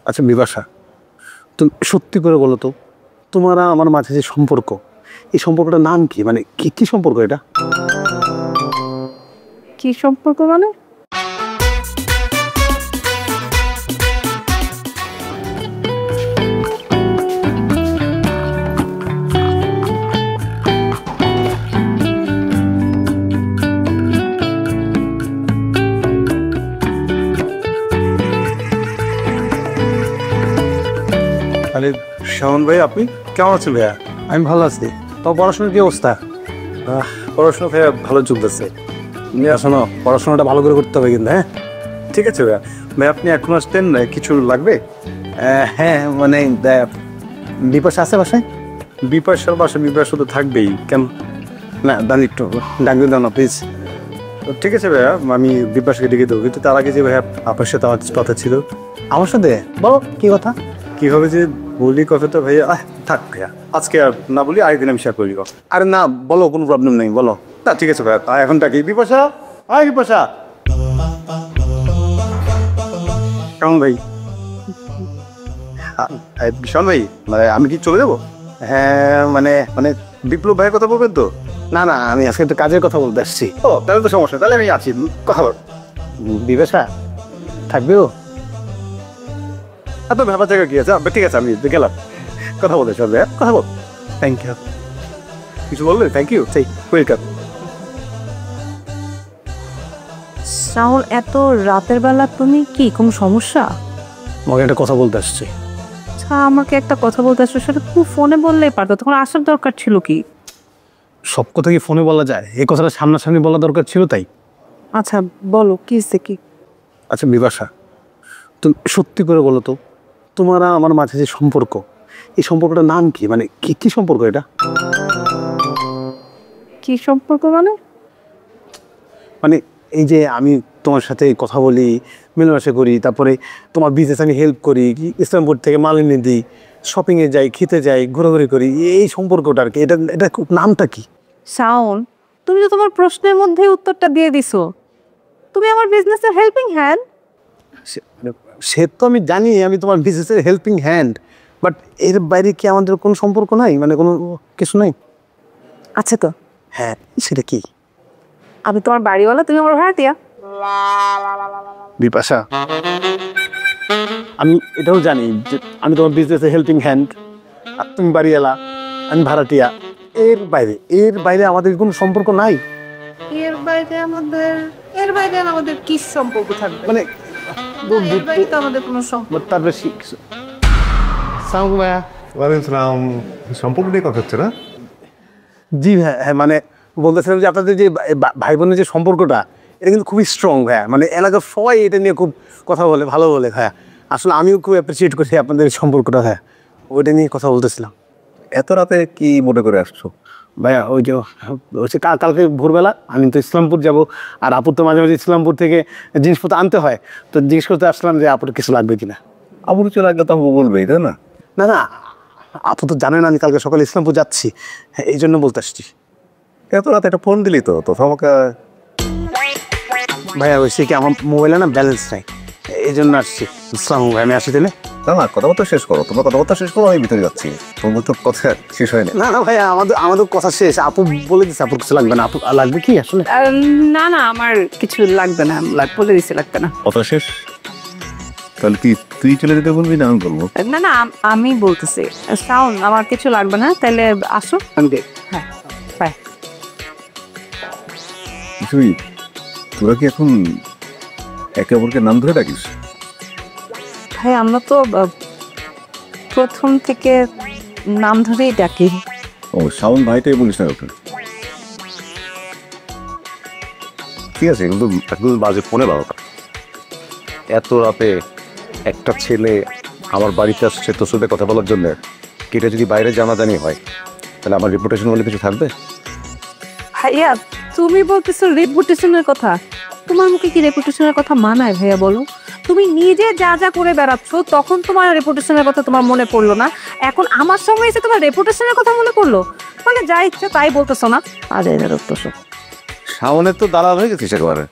আচ্ছা বিপাশা, তুমি সত্যি করে বলো তো, তোমার আর আমার মাঝে যে সম্পর্ক, এই সম্পর্কটার নাম কি? মানে কি কি সম্পর্ক এটা? কি সম্পর্ক মানে? আরে শাওন ভাই, আপনি কেমন আছেন ভাইয়া? আমি ভালো আছি। তো পড়াশোনার কি অবস্থা? পড়াশোনা ভাইয়া ভালো চলতেছে। শোনো, পড়াশোনাটা ভালো করে করতে হবে কিন্তু। হ্যাঁ ঠিক আছে ভাইয়া। ভাই আপনি এখন আসতেন, কিছু লাগবে? হ্যাঁ মানে বিপাশা আছে বাসায়? বিপাশার বাসায় বিপাশা তো থাকবেই। কেন? না দাঁড়ি একটু ডাকবে দাও না প্লিজ। ঠিক আছে ভাইয়া, আমি বিপাশাকে ডেকে দেবো, কিন্তু তার আগে যে ভাইয়া আপনার সাথে আমার কথা ছিল। আমার সাথে বলো কি কথা? কি হবে যে বলি কথাটা ভাইয়া? থাক ভাইয়া, আজকে আর না বলি, আরেকদিন আমি শেয়ার করি। আরে না বলো, কোনো প্রবলেম নেই, বলো না। ঠিক আছে ভাইয়া, এখন ডাকি। বিপাশা, আয় বিপাশা। কেমন ভাই? বিশাল ভাই, মানে আমি কি চলে যাবো? হ্যাঁ মানে মানে বিপ্লব ভাইয়ের কথা বলবেন তো? না না, আমি আজকে একটু কাজের কথা বলতে আসছি। ও তাহলে তো সমস্যা, তাহলে আমি আছি, কথা বল। বিবেশা থাকবে ও? এত ব্যাপার জায়গা কি আছে? ঠিক আছে আমি গেলাম, কথা বলতে চলবে। কথা বল। Thank you. কিছু বললে? থ্যাংক ইউ, সেই ওয়েলকাম। রাহুল, এত রাতের বেলা তুমি কি কোনো সমস্যা? আমাকে একটা কথা বলতে আসছি। আচ্ছা, আমাকে একটা কথা বলতে আসছো, সেটা তুমি ফোনে বললেই পারতো, তখন আসার দরকার ছিল কি? সব কথা কি ফোনে বলা যায়? এই কথাটা সামনাসামনি বলা দরকার ছিল, তাই। আচ্ছা বলো, কি হচ্ছে কি? আচ্ছা বিপাশা, তুমি সত্যি করে বলো তো, তোমার আর আমার মাঝে যে সম্পর্ক, এই সম্পর্কটার নাম কি? মানে কি কি সম্পর্ক এটা? কি সম্পর্ক মানে? মানে এই যে আমি তোমার সাথে কথা বলি, মেলামেশা করি, তারপরে তোমার বিজনেস আমি হেল্প করি, ইসলামপুর থেকে মাল এনে দিই, শপিংয়ে যাই, খেতে যাই, ঘোরাঘুরি করি, এই সম্পর্কটা আর কি। এটা এটা নামটা কি? শাওন, তুমি তো তোমার প্রশ্নের মধ্যেই উত্তরটা দিয়ে দিছো। তুমি আমার বিজনেসের হেল্পিং হ্যান্ড। সে তো আমি জানি আমি তোমার বিজনেসের হেল্পিং হ্যান্ড, বাট এর বাইরে কি আমাদের কোনো সম্পর্ক নাই? মানে কোনো কিছু নাই? আছে তো। হ্যাঁ, সেটা কি? আমি তোমার বাড়িওয়ালা, তুমি আমার ভাড়াটিয়া। বিপাশা, আমি এটাও জানি যে আমি তোমার বিজনেসের হেল্পিং হ্যান্ড, আর তুমি বাড়িওয়ালা, আমি ভাড়াটিয়া। এর বাইরে আমাদের কোনো সম্পর্ক নাই। এর বাইরে আমাদের কি সম্পর্ক থাকবে? মানে এর বাইরে তো আমাদের কোনো সম্পর্ক। তার বেশি ওয়ালাইকুম, সম্পর্ক নিয়ে কথা হচ্ছে না? জি হ্যাঁ হ্যাঁ, মানে বলতেছিলাম যে আপনাদের যে ভাই বোনের যে সম্পর্কটা, এটা কিন্তু খুবই স্ট্রং। হ্যাঁ মানে এলাকার সবাই এটা নিয়ে খুব কথা বলে, ভালো বলে। হ্যাঁ আসলে আমিও খুব অ্যাপ্রিসিয়েট করি আপনাদের সম্পর্কটা। হ্যাঁ ওইটা নিয়ে কথা বলতেছিলাম। এত রাতে কি মনে করে আসছো? ভাইয়া ওই যে হচ্ছে কালকে ভোরবেলা আমি তো ইসলামপুর যাব, আর আপুর তো মাঝে মাঝে ইসলামপুর থেকে জিনিসপত্র আনতে হয়, তো জিজ্ঞেস করতে আসলাম যে আপুর কিছু লাগবে কিনা। আবু কিছু লাগলে তো আপু বলবেই, তাই না? না না, আপু তো জানেন আমি কালকে সকালে ইসলামপুর যাচ্ছি, হ্যাঁ এই জন্য বলতে আসছি। এত রাতে একটা ফোন দিলি তো আমাকে। ভাইয়া ওই সে কি আমার মোবাইলে না ব্যালেন্স নাই, এই জন্য আসছি। ইসলাম ভাই আমি আসি তাহলে। না না, কথাবার্তা শেষ করো, তোমার কথাবার্তা শেষ করো, আমি ভিতরে যাচ্ছি। তোমার তো কথা শেষ হয়নি। না না ভাইয়া, আমাদের কথা শেষ। আপু বলে দিচ্ছে আপুর কিছু লাগবে না। আপু লাগবে কি আসলে? না না, আমার কিছু লাগবে না, বলে দিছি লাগবে না। কথা শেষ? তাহলে কি তুই চলে যেতে বলবি না আমি বলবো? না না, আমি বলতেছি শাওন, আমার কিছু লাগবে না, তাহলে আসো। হ্যাঁ বাই। তুই তোরা কি এখন একে অপরকে নাম ধরে ডাকিস? ভাই আমরা তো প্রথম থেকে নাম ধরেই ডাকি। ও শাওন ভাইটাই বলিস না ওকে? ঠিক আছে, কিন্তু এখন বাজে 12টা। এত রাতে একটা ছেলে আমার বাড়িতে আসছে তোর সাথে কথা বলার জন্য। এটা যদি বাইরে জানাজানি হয় তাহলে আমার রেপুটেশন বলে কিছু থাকবে? ভাইয়া তুমি বলতেছো রেপুটেশনের কথা? তোমার মুখে কি রেপুটেশনের কথা মানায় ভাইয়া বলো? তুমি নিজে যা যা করে বেড়াচ্ছ, তখন তোমার রেপুটেশনের কথা তোমার মনে পড়লো না, এখন আমার সঙ্গে এসে তোমার রেপুটেশনের কথা মনে পড়লো? মানে যা ইচ্ছা তাই বলতেছো না? আজ এদের উত্তর শাওনের তো দালাল হয়ে গেছিস একেবারে।